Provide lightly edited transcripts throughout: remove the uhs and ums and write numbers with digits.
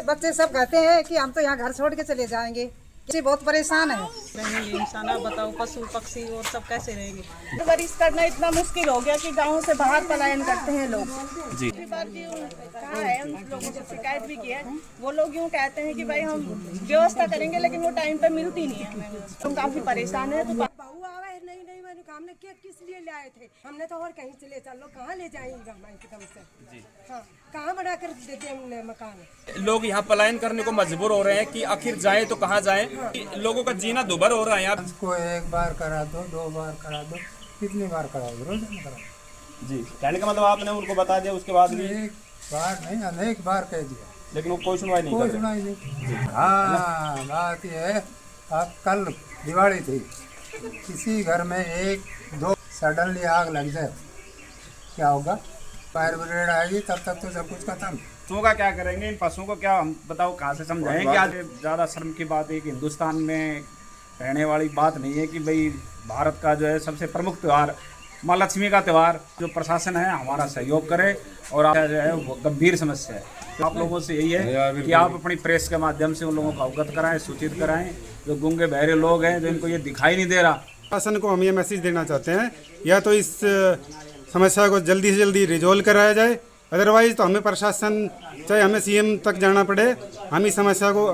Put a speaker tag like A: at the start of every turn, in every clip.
A: बच्चे सब कहते हैं कि हम तो यहाँ घर छोड़ के चले जाएंगे, बच्चे बहुत परेशान है।
B: रहेंगे इंसान, आप बताओ पशु पक्षी और सब कैसे रहेंगे। बारिश करना इतना मुश्किल हो गया कि गाँव से बाहर पलायन करते हैं लोग जी। बात कहा है, उन लोगों से शिकायत भी की है, वो लोग यूँ कहते हैं कि भाई हम व्यवस्था करेंगे लेकिन वो टाइम पे मिलती नहीं है हमें, हम काफी परेशान है। तो
A: नहीं मैंने हमने किस लिए ले आए थे, हमने तो और कहीं चले चलो, कहाँ ले जाएंगे हम एकदम से जी। हाँ, कहाँ बना कर देते हमने मकान।
C: लोग यहाँ पलायन करने को मजबूर हो रहे हैं कि आखिर जाए तो कहाँ जाए। हाँ। लोगों का जीना दुभर हो रहा है। आप
D: को एक बार करा दो, 2 बार करा दो, कितनी बार कराओ, रोज नहीं कराओ जी।
C: कहने का मतलब आपने उनको बता दिया, उसके बाद भी
D: एक बार नहीं अनेक बार कह दिया,
C: लेकिन वो कोई सुनवाई नहीं,
D: कोई सुनाई नहीं। हाँ, बात ये है, अब कल दिवाली थी, किसी घर में 1-2 सडनली आग लग जाए, क्या होगा? फायर ब्रिगेड आएगी, तब तक तो सब कुछ खत्म।
C: पशुओं का क्या करेंगे? इन पशुओं को क्या हम बताओ, कहाँ से समझाएं? कि आज ज़्यादा शर्म की बात है कि हिंदुस्तान में रहने वाली बात नहीं है कि भाई भारत का जो है सबसे प्रमुख त्यौहार माँ लक्ष्मी का त्यौहार, जो प्रशासन है हमारा सहयोग करे और जो है वो गंभीर समस्या है। तो आप लोगों से यही है कि आप अपनी प्रेस के माध्यम से उन लोगों को अवगत कराएं, सूचित कराएं, जो गूंगे बहरे लोग हैं, जो इनको ये दिखाई नहीं दे रहा।
E: प्रशासन को हम ये मैसेज देना चाहते हैं, या तो इस समस्या को जल्दी से जल्दी रिजोल्व कराया जाए, अदरवाइज तो हमें प्रशासन, चाहे हमें सीएम तक जाना पड़े, हम इस समस्या को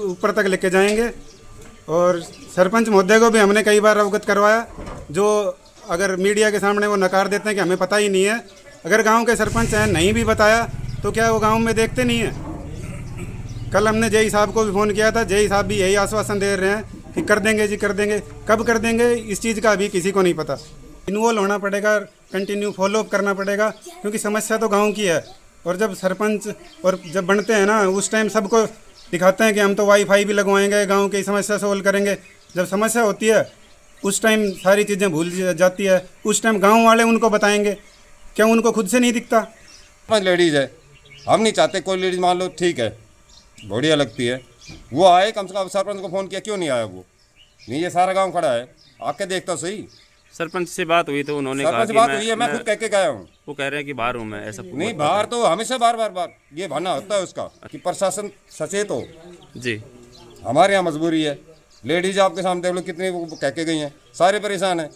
E: ऊपर तक लेके जाएंगे। और सरपंच महोदय को भी हमने कई बार अवगत करवाया, जो अगर मीडिया के सामने वो नकार देते हैं कि हमें पता ही नहीं है। अगर गांव के सरपंच हैं, नहीं भी बताया तो क्या वो गांव में देखते नहीं हैं? कल हमने जेई साहब को भी फ़ोन किया था, जेई साहब भी यही आश्वासन दे रहे हैं कि कर देंगे जी, कर देंगे। कब कर देंगे इस चीज़ का अभी किसी को नहीं पता। इन्वॉल्व होना पड़ेगा, कंटिन्यू फॉलोअप करना पड़ेगा, क्योंकि समस्या तो गाँव की है। और जब सरपंच और जब बनते हैं ना, उस टाइम सबको दिखाते हैं कि हम तो वाईफाई भी लगवाएंगे, गाँव की समस्या सोल्व करेंगे। जब समस्या होती है उस टाइम सारी चीज़ें भूल जाती है, उस टाइम गांव वाले उनको बताएंगे, क्या उनको खुद से नहीं दिखता?
F: लेडीज़ है, हम नहीं चाहते कोई लेडीज़ मान लो ठीक है, बढ़िया लगती है, वो आए, कम से कम सरपंच को फ़ोन किया, क्यों नहीं आया? वो नहीं, ये सारा गांव खड़ा है, आके देखता सही।
G: सरपंच से बात हुई तो उन्होंने कहा
F: कि बात हुई है, मैं खुद कह के गया हूँ।
G: वो कह रहे हैं कि बाहर हूँ मैं, ऐसा
F: नहीं, बाहर तो हमेशा बार ये भाना होता है उसका कि प्रशासन सचेत हो
G: जी।
F: हमारे यहाँ मजबूरी है, लेडीज आपके सामने देख लो कितनी कह के गई हैं, सारे परेशान हैं।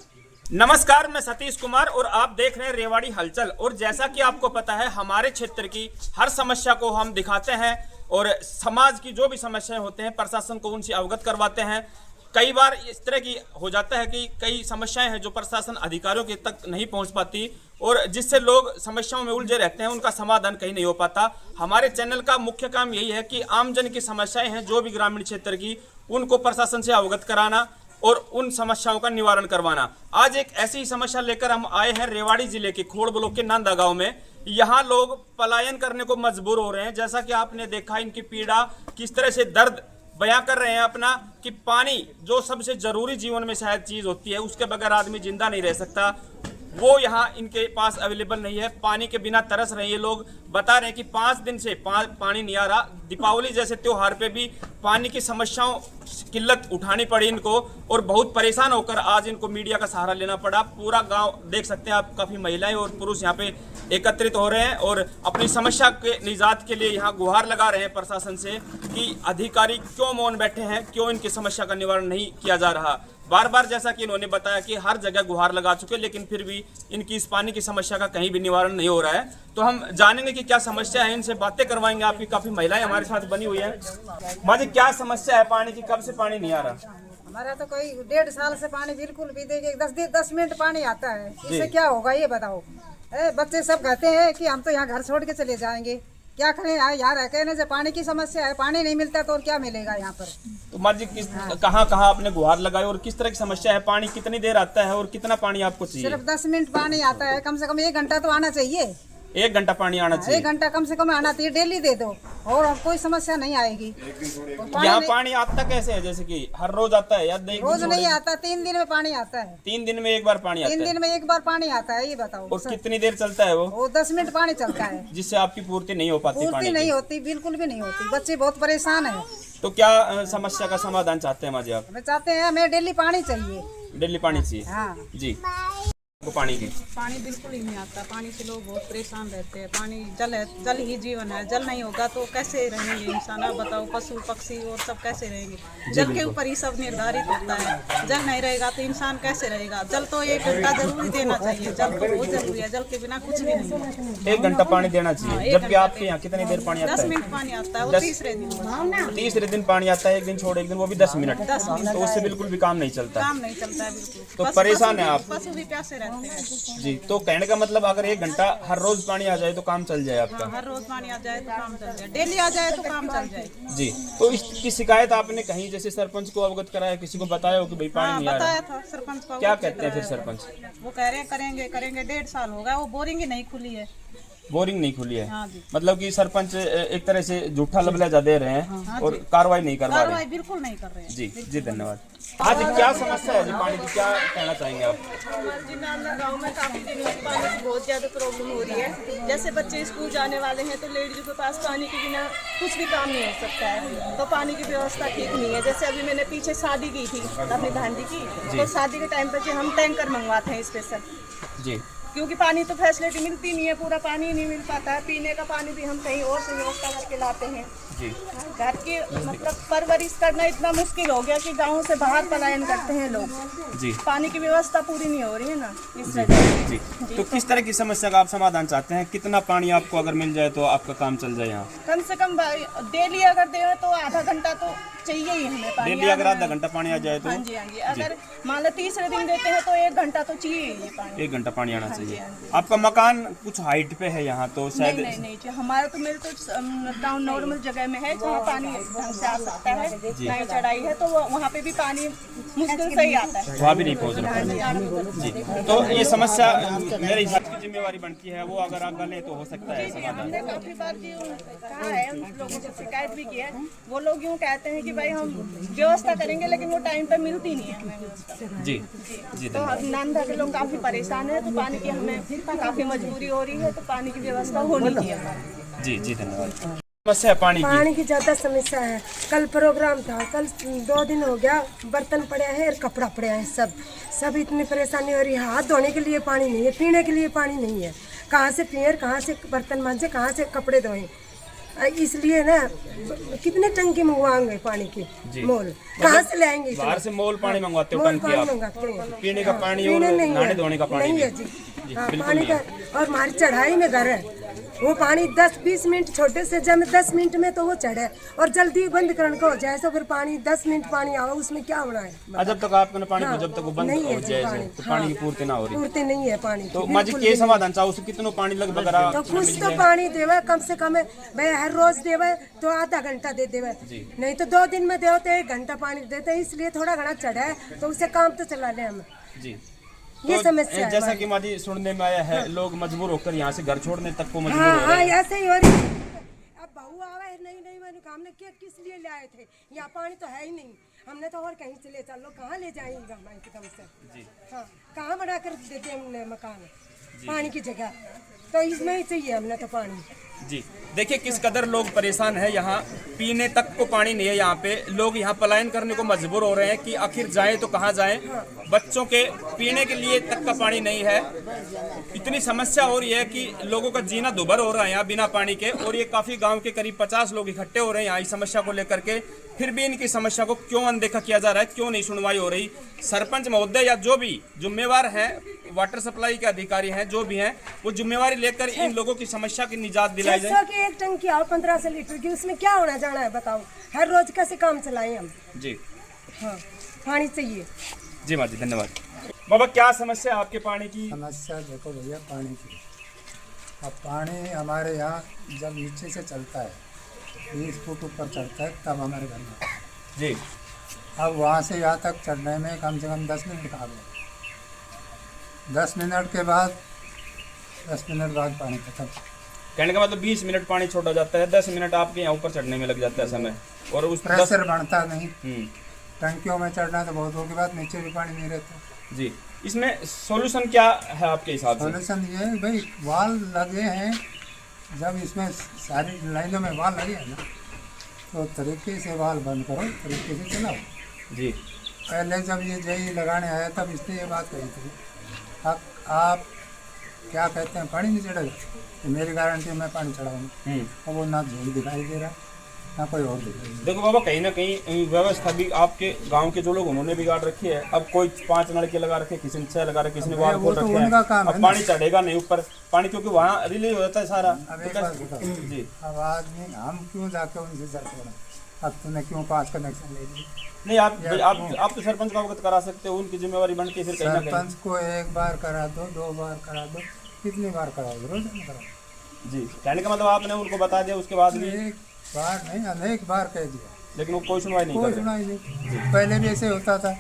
C: नमस्कार, मैं सतीश कुमार और आप देख रहे हैं रेवाड़ी हलचल। और जैसा कि आपको पता है, हमारे क्षेत्र की हर समस्या को हम दिखाते हैं और समाज की जो भी समस्याएं होते हैं प्रशासन को उनसे अवगत करवाते हैं। कई बार इस तरह की हो जाता है कि कई समस्याएं हैं जो प्रशासन अधिकारियों के तक नहीं पहुंच पाती और जिससे लोग समस्याओं में उलझे रहते हैं, उनका समाधान कहीं नहीं हो पाता। हमारे चैनल का मुख्य काम यही है कि आमजन की समस्याएं हैं जो भी ग्रामीण क्षेत्र की, उनको प्रशासन से अवगत कराना और उन समस्याओं का निवारण करवाना। आज एक ऐसी समस्या लेकर हम आए हैं रेवाड़ी जिले के खोड़ ब्लॉक के नांदा गांव में। यहाँ लोग पलायन करने को मजबूर हो रहे हैं। जैसा कि आपने देखा, इनकी पीड़ा किस तरह से, दर्द बयां कर रहे हैं अपना, कि पानी जो सबसे जरूरी जीवन में शायद चीज होती है, उसके बगैर आदमी जिंदा नहीं रह सकता, वो यहाँ इनके पास अवेलेबल नहीं है। पानी के बिना तरस रहे हैं। ये लोग बता रहे हैं कि 5 दिन से पानी नहीं आ रहा। दीपावली जैसे त्योहार पे भी पानी की समस्याओं किल्लत उठानी पड़ी इनको और बहुत परेशान होकर आज इनको मीडिया का सहारा लेना पड़ा। पूरा गांव देख सकते हैं आप, काफ़ी महिलाएं और पुरुष यहाँ पे एकत्रित हो रहे हैं और अपनी समस्या के निजात के लिए यहाँ गुहार लगा रहे हैं प्रशासन से कि अधिकारी क्यों मौन बैठे हैं, क्यों इनकी समस्या का निवारण नहीं किया जा रहा। बार बार जैसा कि इन्होंने बताया कि हर जगह गुहार लगा चुके, लेकिन फिर भी इनकी इस पानी की समस्या का कहीं भी निवारण नहीं हो रहा है। तो हम जानेंगे कि क्या समस्या है, इनसे बातें करवाएंगे। आपकी काफी महिलाएं हमारे साथ बनी हुई है। माँ जी, क्या समस्या है पानी की? कब से पानी नहीं आ रहा?
A: हमारा तो कोई 1.5 साल से पानी बिल्कुल भी देखिए 10 मिनट पानी आता है, इससे क्या होगा ये बताओ। बच्चे सब कहते हैं कि हम तो यहाँ घर छोड़ के चले जाएंगे, क्या करें यार, कहने से पानी की समस्या है, पानी नहीं मिलता तो और क्या मिलेगा यहाँ पर।
C: तो माँ जी, कहाँ आपने गुहार लगाई और किस तरह की समस्या है? पानी कितनी देर आता है और कितना पानी आपको चाहिए?
A: सिर्फ 10 मिनट पानी आता है, कम से कम 1 घंटा तो आना चाहिए।
C: 1 घंटा पानी आना चाहिए?
A: 1 घंटा कम से कम आना चाहिए, डेली दे दो और कोई समस्या नहीं आएगी।
C: यहाँ पानी आता कैसे है? जैसे कि हर रोज आता है या
A: रोज नहीं आता, 3 दिन में पानी आता है।
C: 3 दिन में 1 बार पानी आता है?
A: 3 दिन में 1 बार पानी आता है, ये बताओ।
C: और कितनी देर चलता है वो?
A: 10 मिनट पानी चलता है,
C: जिससे आपकी पूर्ति नहीं हो पाती?
A: पूर्ति नहीं होती, बिल्कुल भी नहीं होती। बच्चे बहुत परेशान है।
C: तो क्या समस्या का समाधान चाहते हैं माँ जी आप?
A: हमें चाहते हैं, हमें डेली पानी चाहिए।
C: डेली पानी चाहिए।
A: हाँ
C: जी। पानी की?
B: पानी बिल्कुल ही नहीं आता। पानी से लोग बहुत परेशान रहते हैं। पानी जल है, जल ही जीवन है। जल नहीं होगा तो कैसे रहेंगे इंसान? आप बताओ, पशु पक्षी और सब कैसे रहेंगे? जल के ऊपर ही सब निर्धारित होता है। जल नहीं रहेगा तो इंसान कैसे रहेगा? जल तो 1 घंटा जरूरी देना चाहिए। जल तो बहुत जरूरी है। जल के बिना कुछ भी नहीं है।
C: 1 घंटा पानी देना चाहिए, जबकि आपके यहाँ कितनी देर पानी आता
B: 10
C: है?
B: मिनट पानी आता है, वो तीसरे दिन
C: पानी आता है। एक दिन छोड़ एक दिन, वो भी 10 मिनट। तो उससे बिल्कुल भी काम नहीं चलता।
B: काम नहीं चलता है बिल्कुल।
C: तो परेशान है आप?
B: पशु भी प्यासे रहते हैं।
C: जी, तो कहने का मतलब अगर 1 घंटा हर रोज पानी आ जाए तो काम चल जाए आपका?
B: हर रोज पानी आ जाए तो काम चल जाए, डेली आ जाए तो काम चल जाए।
C: जी, तो इसकी शिकायत आपने कहीं जैसे सरपंच को अवगत कराया, किसी को बताया हो कि भाई पानी नहीं आ रहा?
B: बताया था सरपंच को।
C: क्या कहते हैं फिर सरपंच?
B: वो कह रहे हैं करेंगे करेंगे। 1.5 साल हो गया, वो बोरिंग ही नहीं खुली है।
C: बोरिंग नहीं खुली है?
B: हाँ जी।
C: मतलब कि सरपंच एक तरह से झूठा लबलेजा दे रहे हैं और कार्रवाई नहीं करवा
B: कार्रवाई
C: रहे।
B: बिल्कुल नहीं कर रहे हैं।
C: जी जी, धन्यवाद। आज क्या समस्या है जी पानी की, क्या कहना चाहेंगे आप?
H: जी नाला गांव में काफ़ी दिनों से पानी की बहुत ज़्यादा प्रॉब्लम हो रही है। जैसे बच्चे स्कूल जाने वाले हैं तो लेडीज़ों के पास पानी के बिना कुछ भी काम नहीं हो सकता है। तो पानी की व्यवस्था ठीक नहीं है। जैसे अभी मैंने पीछे शादी की थी अपनी भांजी की, तो शादी के टाइम पर हम टैंकर मंगवाते हैं स्पेशल,
C: जी,
H: क्योंकि पानी तो फैसिलिटी मिलती नहीं है, पूरा पानी ही नहीं मिल पाता है। पीने का पानी भी हम कहीं और से व्यवस्था करके लाते हैं।
C: जी,
H: घर की मतलब परवरिश करना इतना मुश्किल हो गया कि गाँव से बाहर पलायन करते हैं लोग।
C: जी,
H: पानी की व्यवस्था पूरी नहीं हो रही है ना, इस वजह
C: जी। तो किस तरह की समस्या का आप समाधान चाहते हैं? कितना पानी आपको अगर मिल जाए तो आपका काम चल जाए यहाँ?
H: कम से कम डेली अगर दे तो आधा घंटा तो चाहिए ही हमें पानी।
C: डेली अगर आधा घंटा पानी आ जाए तो?
H: हाँ जी हाँ जी। अगर मान लो तीसरे दिन देते हैं तो 1 घंटा तो चाहिए ही ये पानी।
C: 1 घंटा पानी आना
H: हाँ जी,
C: चाहिए।
H: हाँ जी।
C: आपका मकान कुछ हाइट पे है यहाँ तो शायद?
H: नहीं नहीं नहीं, हमारा तो मेरे तो टाउन नॉर्मल जगह में है जहाँ पानी ढंग से आ सकता है। नहीं चढ़ाई है तो वहाँ पे भी पानी मुश्किल से ही आता है।
C: वहाँ भी नहीं पहुँच रहा। जी, तो ये समस्या मेरे हिसाब से जिम्मेवारी बनती है, वो अगर आप गले तो हो सकता है समाधान।
H: हमने काफी बार जी कहा है, उन लोगों से शिकायत भी की है। वो लोग यूँ कहते हैं कि भाई हम व्यवस्था करेंगे, लेकिन वो टाइम पे मिलती नहीं है हमें व्यवस्था।
C: जी जी,
H: तो नांदा के लोग काफी परेशान है, तो पानी की हमें काफी मजबूरी हो रही है, तो पानी की व्यवस्था होनी चाहिए हमारी।
C: जी जी, धन्यवाद। समस्या है पानी की?
I: पानी की ज़्यादा समस्या है। कल प्रोग्राम था, कल 2 दिन हो गया, बर्तन पड़े हैं और कपड़ा पड़े हैं, सब इतनी परेशानी हो रही है। हाथ धोने के लिए पानी नहीं है, पीने के लिए पानी नहीं है। कहाँ से पिए, कहाँ से बर्तन मांजे, कहाँ से कपड़े धोएं? इसलिए ना कितने टंकी मंगवाएंगे पानी की? मोल कहाँ से लाएंगे?
C: बाहर से मोल पानी मंगवाते हो?
I: मोल
C: टंकी
I: पानी
C: आप?
I: मंगाते हैं।
C: पीने का पानी और
I: पीने नहीं
C: नहाने धोने का पानी
I: नहीं है
C: भी?
I: जी।
C: जी,
I: हाँ,
C: बिल्कुल
I: पानी
C: नहीं
I: का।
C: है।
I: और हमारी चढ़ाई में घर है, वो पानी 10-20 मिनट छोटे से जब 10 मिनट में तो वो चढ़े, और जल्दी बंद करने को हो जाए तो फिर पानी 10 मिनट पानी आओ, उसमें क्या होना है?
C: जब तक आपने पानी को जब तक वो बंद
I: नहीं है
C: हो
I: जी
C: जाए
I: पानी।
C: तो पानी की पूर्ति ना हो रही,
I: पूर्ति नहीं है पानी की,
C: तो माजी
I: बिल्कुल
C: के
I: नहीं।
C: समाधान चाहो उसे कितनो पानी लगभग अगर
I: तो कुछ तो पानी देवे, कम से कम भाई हर रोज देवे तो आधा घंटा दे देवे, नहीं तो 2 दिन में दे तो 1 घंटा पानी देते, इसलिए थोड़ा घना चढ़ा है तो उसे काम तो चला ले हम।
C: जी,
I: ये
C: तो
I: समस्या है
C: जैसा
I: हमारी।
C: कि माजी सुनने में आया है, लोग मजबूर होकर यहाँ से घर छोड़ने तक को मजबूर
I: हाँ
C: हो
I: हाँ,
C: रहे हैं।
I: ऐसे ही हो रही है। अब बहू आवे नहीं मैंने काम ने किस लिए ले आए थे? यहाँ पानी तो है ही नहीं, हमने तो और कहीं से ले चलो, कहाँ ले जाएंगे हम एकदम से?
C: जी,
I: हाँ, कहाँ बना कर देते हमने मकान पानी की जगह? तो इसमें ही चाहिए हमने तो पानी।
C: जी, देखिए किस कदर लोग परेशान हैं। यहाँ पीने तक को पानी नहीं है। यहाँ पे लोग यहाँ पलायन करने को मजबूर हो रहे हैं कि आखिर जाएं तो कहाँ जाएं। बच्चों के पीने के लिए तक का पानी नहीं है। इतनी समस्या हो रही है कि लोगों का जीना दुभर हो रहा है यहाँ बिना पानी के। और ये काफी गांव के करीब 50 लोग इकट्ठे हो रहे हैं यहाँ इस समस्या को लेकर के। फिर भी इनकी समस्या को क्यों अनदेखा किया जा रहा है, क्यों नहीं सुनवाई हो रही? सरपंच महोदय या जो भी जिम्मेवार हैं, वाटर सप्लाई के अधिकारी हैं, जो भी हैं, वो जिम्मेवारी लेकर इन लोगों की समस्या की निजात दिलाई जाए।
I: 600 की एक टंकी आओ 1500 लीटर की, उसमें क्या होना जाना है बताओ? हर रोज कैसे काम चलाएं हम?
C: जी
I: हाँ, पानी चाहिए।
C: जी माँ जी, धन्यवाद। बाबा क्या समस्या है आपके पानी की?
D: समस्या देखो भैया पानी की। अब पानी हमारे यहाँ जब नीचे से चलता है 20 फुट ऊपर चढ़ता है तब हमारे घर में,
C: जी,
D: अब वहाँ से यहाँ तक चढ़ने में कम से कम 10 मिनट का गए। 10 मिनट के बाद 10 मिनट बाद पानी खत्म।
C: कहने का मतलब 20 मिनट पानी छोड़ा जाता है, 10 मिनट आपके यहाँ ऊपर चढ़ने में लग जाता है समय। और उस
D: प्रेशर बढ़ता नहीं। टंकियों में चढ़ना तो बहुत की बात, नीचे भी पानी नहीं रहता।
C: जी, इसमें सॉल्यूशन क्या है आपके हिसाब से?
D: सॉल्यूशन ये है भाई, वाल लगे हैं, जब इसमें सारी लाइनों में वाल लगे हैं ना, तो तरीके से वाल बंद करो, तरीके से चलाओ।
C: जी,
D: पहले जब ये जेई लगाने आया तब इसने ये बात कही थी, आप क्या कहते हैं पानी नहीं चढ़ेगा, तो मेरी गारंटी मैं पानी चढ़ाऊंगा। और वो ना झील दिखाई दे रहा ना कोई और दिखाई दे रहा।
C: देखो बाबा, कहीं ना कहीं व्यवस्था भी आपके गांव के जो लोग उन्होंने बिगाड़ रखी है। अब कोई 5 नलके लगा रखे, किसी ने 6 लगा रखे, किसी ने वाल खोल
D: तो
C: रखे
D: उनका
C: हैं।
D: काम है
C: अब
D: ना।
C: पानी चढ़ेगा नहीं ऊपर, पानी क्योंकि वहाँ रिलीज हो जाता है सारा।
D: अब एक बात बताओ,
C: जी,
D: अब आदमी हम क्यों जाके उनसे सर छोड़ा, अब तूने क्यों 5 कनेक्शन ले लिए?
C: नहीं आप तो सरपंच को अवगत करा सकते हो, उनकी जिम्मेवारी बनती है फिर कहीं ना कहीं।
D: सरपंच को 1 बार करा दो, 2 बार करा दो, कितनी बार कराओ, रोज नहीं कराओ।
C: जी, कहने का मतलब आपने उनको बता दिया, उसके बाद भी
D: 1 बार नहीं अनेक बार कह दिया,
C: लेकिन वो कोई सुनवाई नहीं
D: कोई
C: कर रहे।
D: सुनाई नहीं। पहले भी ऐसे होता था,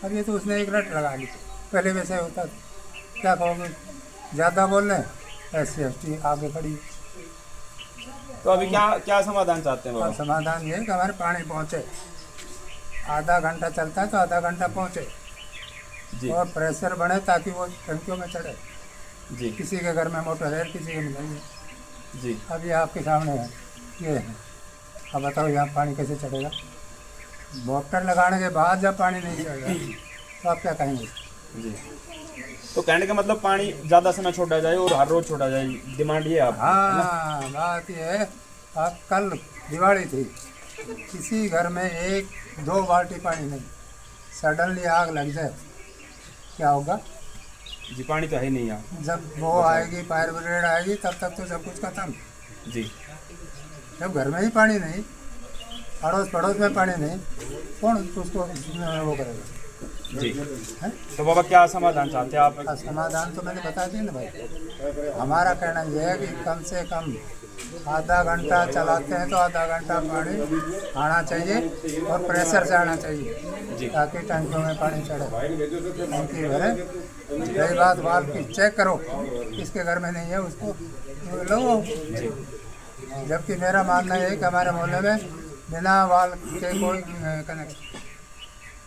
D: अब ये तो उसने एक रट लगा ली, पहले भी ऐसे होता था। क्या कहोगे, ज़्यादा बोल रहे हैं, SC/ST आगे खड़ी।
C: तो अभी क्या समाधान चाहते हैं
D: और
C: बाबा?
D: समाधान ये है कि हमारे पानी पहुँचे, आधा घंटा चलता है तो आधा घंटा पहुँचे,
C: जी
D: और प्रेशर बढ़े ताकि वो टंकियों में चढ़े।
C: जी
D: किसी के घर में मोटर है, किसी के में नहीं है।
C: जी।
D: अब ये आपके सामने है, ये है। अब बताओ यहाँ पानी कैसे चढ़ेगा? मोटर लगाने के बाद जब पानी नहीं चढ़ेगा तो आप क्या कहेंगे?
C: जी, तो कहने का मतलब पानी ज़्यादा समय छोड़ा जाए और हर रोज छोड़ा जाए, डिमांड ये है आप?
D: हाँ, बात ये है, अब कल दिवाली थी, किसी घर में 1-2 बाल्टी पानी नहीं, सडनली आग लग जाए, क्या होगा?
C: जी, पानी तो है ही नहीं यहाँ।
D: जब वो आएगी, फायर ब्रिगेड आएगी, तब तक तो सब कुछ खत्म।
C: जी,
D: जब घर में ही पानी नहीं, अड़ोस पड़ोस में पानी नहीं, कौन उसको वो करेगा?
C: जी।
D: है?
C: तो बाबा क्या समाधान चाहते हैं आप?
D: समाधान तो मैंने बता दिया ना भाई। हमारा कहना यह है कि कम से कम आधा घंटा चलाते हैं तो आधा घंटा पानी आना चाहिए और प्रेशर से आना चाहिए, ताकि टंकियों में पानी चढ़े, टंकी भरे। रही बात वाल्व की, चेक करो, किसके घर में नहीं है उसको लो। जबकि मेरा मानना है कि हमारे मोहल्ले में बिना वाल्व के कोई कनेक्शन,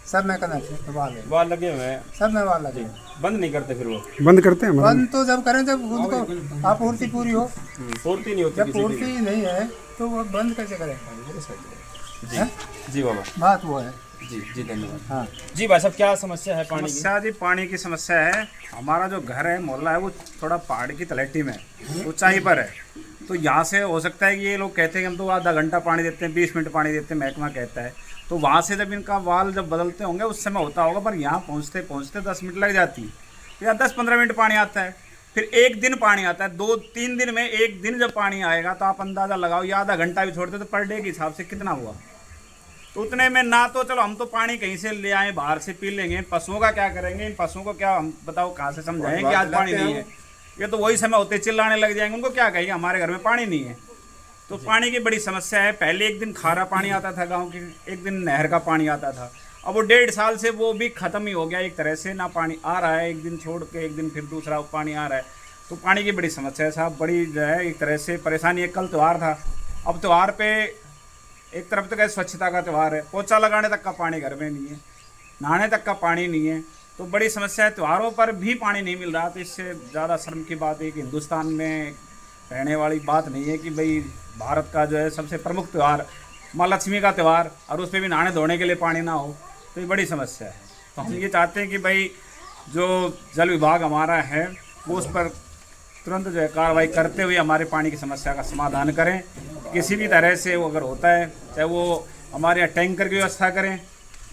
D: सब में कनेक्शन वाल
C: लगे हुए हैं,
D: सब में वाल लगे।
C: बंद नहीं करते फिर वो?
E: बंद करते हैं।
D: बंद तो जब करें जब खुद को आपूर्ति पूरी हो।
C: पूर्ति नहीं होती
D: जब
C: किसी
D: पूर्ति
C: की।
D: नहीं है तो वो बंद कैसे करें?
C: जी जी बाबा,
D: बात वो है।
C: जी जी, धन्यवाद।
D: हाँ
C: जी भाई साहब, क्या समस्या है पानी की?
J: समस्या जी पानी की समस्या है। हमारा जो घर है, मोहल्ला है, वो थोड़ा पहाड़ की तलहटी में ऊंचाई पर है। तो यहाँ से हो सकता है कि ये लोग कहते हैं कि हम तो आधा घंटा पानी देते हैं, 20 मिनट पानी देते हैं, महकमा कहता है। तो वहाँ से जब इनका वाल जब बदलते होंगे उस समय होता होगा, पर यहाँ पहुँचते पहुँचते 10 मिनट लग जाती है। तो यहाँ 10-15 मिनट पानी आता है, फिर एक दिन पानी आता है। 2-3 दिन में एक दिन जब पानी आएगा तो आप अंदाज़ा लगाओ, या आधा घंटा भी छोड़ते तो पर डे के हिसाब से कितना हुआ। तो उतने में ना तो चलो हम तो पानी कहीं से ले आए, बाहर से पी लेंगे, पशुओं का क्या करेंगे? इन पशुओं को क्या हम बताओ कहाँ से समझाएं कि आज पानी नहीं है? ये तो वही समय होते चिल्लाने लग जाएंगे, उनको क्या कहेंगे हमारे घर में पानी नहीं है। तो पानी की बड़ी समस्या है। पहले एक दिन खारा पानी आता था गांव के, एक दिन नहर का पानी आता था। अब वो 1.5 साल से वो भी ख़त्म ही हो गया एक तरह से, ना पानी आ रहा है, एक दिन छोड़ के एक दिन फिर दूसरा पानी आ रहा है। तो पानी की बड़ी समस्या है साहब, बड़ी जो है एक तरह से परेशानी है। कल त्यौहार था, अब त्यौहार पे एक तरफ तो क्या स्वच्छता का त्यौहार है, पोछा लगाने तक का पानी घर में नहीं है, नहाने तक का पानी नहीं है। तो बड़ी समस्या है, त्योहारों पर भी पानी नहीं मिल रहा। तो इससे ज़्यादा शर्म की बात है कि हिंदुस्तान में रहने वाली बात नहीं है कि भाई भारत का जो है सबसे प्रमुख त्यौहार माँ लक्ष्मी का त्यौहार, और उस पर भी नहाने धोने के लिए पानी ना हो, तो ये बड़ी समस्या है। तो हम ये चाहते हैं कि भाई जो जल विभाग हमारा है वो उस पर तुरंत जो है कार्रवाई करते हुए हमारे पानी की समस्या का समाधान करें। किसी भी तरह से वो अगर होता है, चाहे वो हमारे यहाँ टैंकर की व्यवस्था करें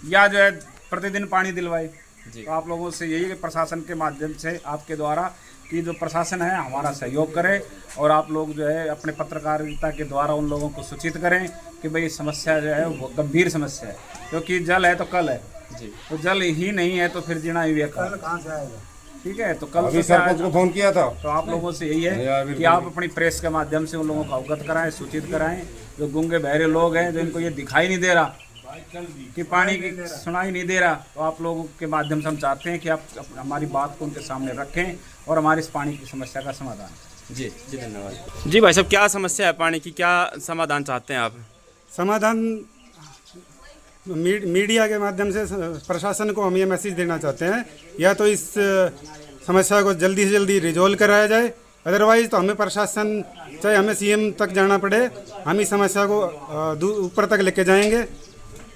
J: या जो है प्रतिदिन पानी दिलवाए। तो आप लोगों से यही प्रशासन के माध्यम से आपके द्वारा कि जो प्रशासन है हमारा सहयोग करे, और आप लोग जो है अपने पत्रकारिता के द्वारा उन लोगों को सूचित करें कि भाई समस्या जो है वो गंभीर समस्या है। क्योंकि जल है तो कल है जी, तो जल ही नहीं है तो फिर जीना ही बेकार।
D: कल कहाँ से आएगा?
J: ठीक है, तो कल
F: सरपंच को फोन किया था।
J: तो आप लोगों से यही है कि आप अपनी प्रेस के माध्यम से उन लोगों को अवगत कराएं, सूचित कराएं। जो गूंगे बहरे लोग हैं, जो इनको ये दिखाई नहीं दे रहा कि पानी की सुनाई नहीं दे रहा, तो आप लोगों के माध्यम से हम चाहते हैं कि आप हमारी बात को उनके सामने रखें और हमारी इस पानी की समस्या का समाधान करें।
C: जी जी, धन्यवाद। जी भाई साहब, क्या समस्या है पानी की, क्या समाधान चाहते हैं आप?
E: समाधान मीडिया के माध्यम से प्रशासन को हम ये मैसेज देना चाहते हैं, या तो इस समस्या को जल्दी से जल्दी रिजोल्व कराया जाए, अदरवाइज़ तो हमें प्रशासन, चाहे हमें CM तक जाना पड़े, हम इस समस्या को ऊपर तक लेके जाएंगे।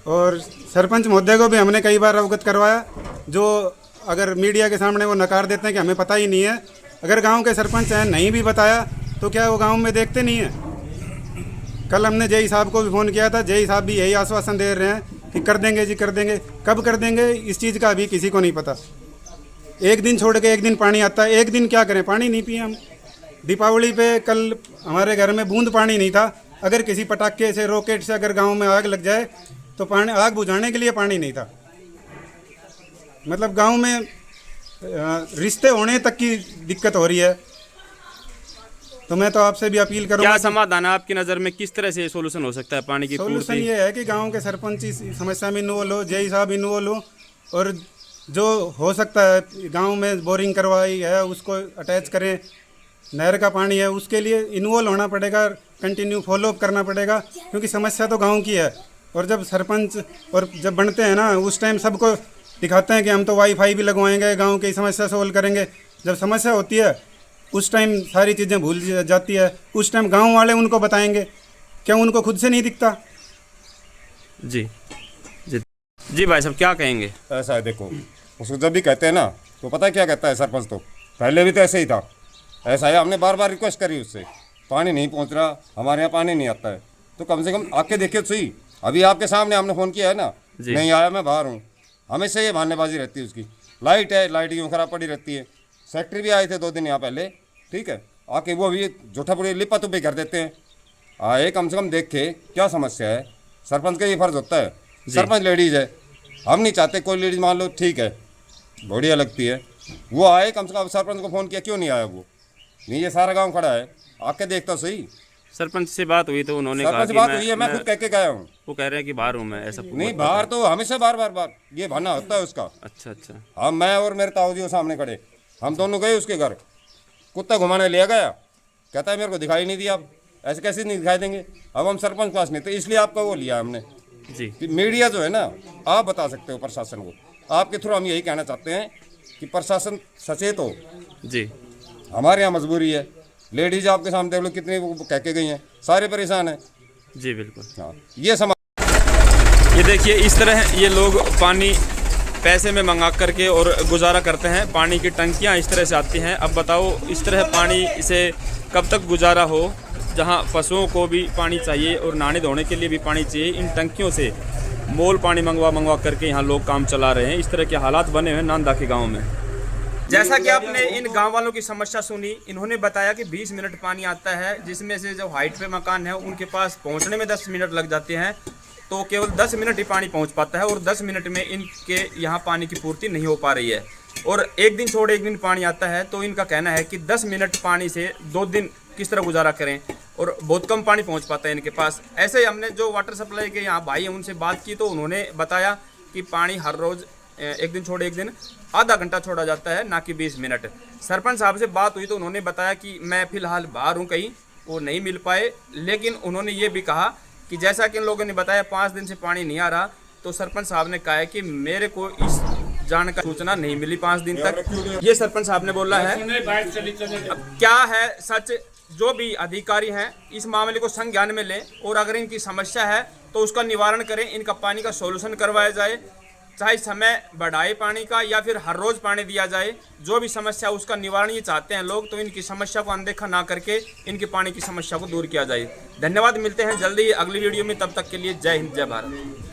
E: और सरपंच महोदय को भी हमने कई बार अवगत करवाया, जो अगर मीडिया के सामने वो नकार देते हैं कि हमें पता ही नहीं है। अगर गांव के सरपंच हैं नहीं भी बताया तो क्या वो गांव में देखते नहीं हैं? कल हमने जेई साहब को भी फ़ोन किया था, जेई साहब भी यही आश्वासन दे रहे हैं कि कर देंगे जी कर देंगे। कब कर देंगे इस चीज़ का अभी किसी को नहीं पता। एक दिन छोड़ के एक दिन पानी आता है, एक दिन क्या करें, पानी नहीं पिए हम। दीपावली पे कल हमारे घर में बूंद पानी नहीं था। अगर किसी पटाखे से रॉकेट से अगर गांव में आग लग जाए तो पानी आग बुझाने के लिए पानी नहीं था। मतलब गांव में रिश्ते होने तक की दिक्कत हो रही है। तो मैं तो आपसे भी अपील करूंगा,
G: क्या समाधान है आपकी नज़र में, किस तरह से सोल्यूशन हो सकता है पानी की
E: सोल्यूशन
G: पूर्ति?
E: ये है कि गांव के सरपंच इस समस्या में इन्वॉल्व हो, जेई साहब इन्वॉल्व हो, और जो हो सकता है गांव में बोरिंग करवाई है उसको अटैच करें। नहर का पानी है उसके लिए इन्वॉल्व होना पड़ेगा, कंटिन्यू फॉलोअप करना पड़ेगा, क्योंकि समस्या तो गांव की है। और जब सरपंच और जब बनते हैं ना उस टाइम सबको दिखाते हैं कि हम तो वाईफाई भी लगवाएंगे, गांव की समस्या सोल्व करेंगे। जब समस्या होती है उस टाइम सारी चीज़ें भूल जाती है। उस टाइम गांव वाले उनको बताएंगे, क्या उनको खुद से नहीं दिखता?
G: जी जी जी भाई साहब क्या कहेंगे?
F: ऐसा है, देखो उसको जब भी कहते हैं ना तो पता है क्या कहता है सरपंच, तो पहले भी तो ऐसे ही था। ऐसा है, हमने बार बार रिक्वेस्ट करी उससे, पानी नहीं पहुंच रहा, हमारे यहाँ पानी नहीं आता है, तो कम से कम आके देखिए तो सही। अभी आपके सामने हमने फ़ोन किया है ना, नहीं आया, मैं बाहर हूँ, हमेशा ये बहानेबाजी रहती है उसकी। लाइट है, लाइट यूँ खराब पड़ी रहती है। सेक्रेटरी भी आए थे 2 दिन यहाँ पहले, ठीक है, आके वो भी झूठा पूरी लिपा तुपी कर देते हैं। आए कम से कम देख के क्या समस्या है, सरपंच का ये फर्ज होता है। सरपंच लेडीज़ है, हम नहीं चाहते कोई लेडीज़ मान लो, ठीक है, बढ़िया लगती है, वो आए कम से कम। सरपंच को फ़ोन किया, क्यों नहीं आया वो? नहीं, ये सारा गांव खड़ा है, आके देखता सही।
G: सरपंच से बात हुई तो उन्होंने कहा
F: सरपंच
G: कि
F: बात हुई है, मैं खुद कह के गया हूँ।
G: वो कह रहे हैं कि बाहर हूँ मैं, ऐसा
F: नहीं, बाहर तो हमेशा बार ये बहाना होता है उसका।
G: अच्छा अच्छा।
F: हम, मैं और मेरे ताऊ जी सामने खड़े, हम दोनों गए उसके घर, कुत्ता घुमाने ले गया, कहता है मेरे को दिखाई नहीं दिया। आप ऐसे कैसे नहीं दिखाई देंगे? अब हम सरपंच पास नहीं, तो इसलिए आपका वो लिया हमने
G: जी।
F: कि मीडिया जो है ना, आप बता सकते हो प्रशासन को। आपके थ्रू हम यही कहना चाहते हैं कि प्रशासन सचेत हो
G: जी।
F: हमारे यहाँ मजबूरी है। लेडीज आपके सामने देख लो कितनी वो कह के गई हैं, सारे परेशान हैं।
G: जी बिल्कुल।
F: हाँ, ये समाज।
G: ये देखिए इस तरह ये लोग पानी पैसे में मंगा करके और गुजारा करते हैं। पानी की टंकियाँ इस तरह से आती हैं। अब बताओ इस तरह पानी से कब तक गुजारा हो, जहाँ पशुओं को भी पानी चाहिए और नहाने धोने के लिए भी पानी चाहिए। इन टंकियों से मोल पानी मंगवा करके यहाँ लोग काम चला रहे हैं। इस तरह के हालात बने हुए नांदा के गाँव में। जैसा कि आपने इन गांव वालों की समस्या सुनी, इन्होंने बताया कि 20 मिनट पानी आता है, जिसमें से जो हाइट पे मकान है उनके पास पहुंचने में 10 मिनट लग जाते हैं, तो केवल 10 मिनट ही पानी पहुंच पाता है और 10 मिनट में इनके यहाँ पानी की पूर्ति नहीं हो पा रही है। और एक दिन छोड़ एक दिन पानी आता है, तो इनका कहना है कि 10 मिनट पानी से 2 दिन किस तरह गुजारा करें, और बहुत कम पानी पहुँच पाता है इनके पास। ऐसे ही हमने जो वाटर सप्लाई के यहाँ भाई हैं उनसे बात की, तो उन्होंने बताया कि पानी हर रोज़ एक दिन छोड़ एक दिन आधा घंटा छोड़ा जाता है, ना कि 20 मिनट। सरपंच साहब से बात हुई तो उन्होंने बताया कि मैं फ़िलहाल बाहर हूँ, कहीं वो नहीं मिल पाए। लेकिन उन्होंने ये भी कहा कि जैसा कि इन लोगों ने बताया 5 दिन से पानी नहीं आ रहा, तो सरपंच साहब ने कहा है कि मेरे को इस जानकारी सूचना नहीं मिली 5 दिन तक। ये सरपंच साहब ने बोला है। अब क्या है सच, जो भी अधिकारी हैं इस मामले को संज्ञान में लें और अगर इनकी समस्या है तो उसका निवारण करें, इनका पानी का सोल्यूशन करवाया जाए, चाहे समय बढ़ाए पानी का या फिर हर रोज़ पानी दिया जाए। जो भी समस्या उसका निवारण ये चाहते हैं लोग, तो इनकी समस्या को अनदेखा ना करके इनकी पानी की समस्या को दूर किया जाए। धन्यवाद, मिलते हैं जल्दी ही अगली वीडियो में, तब तक के लिए जय हिंद जय भारत।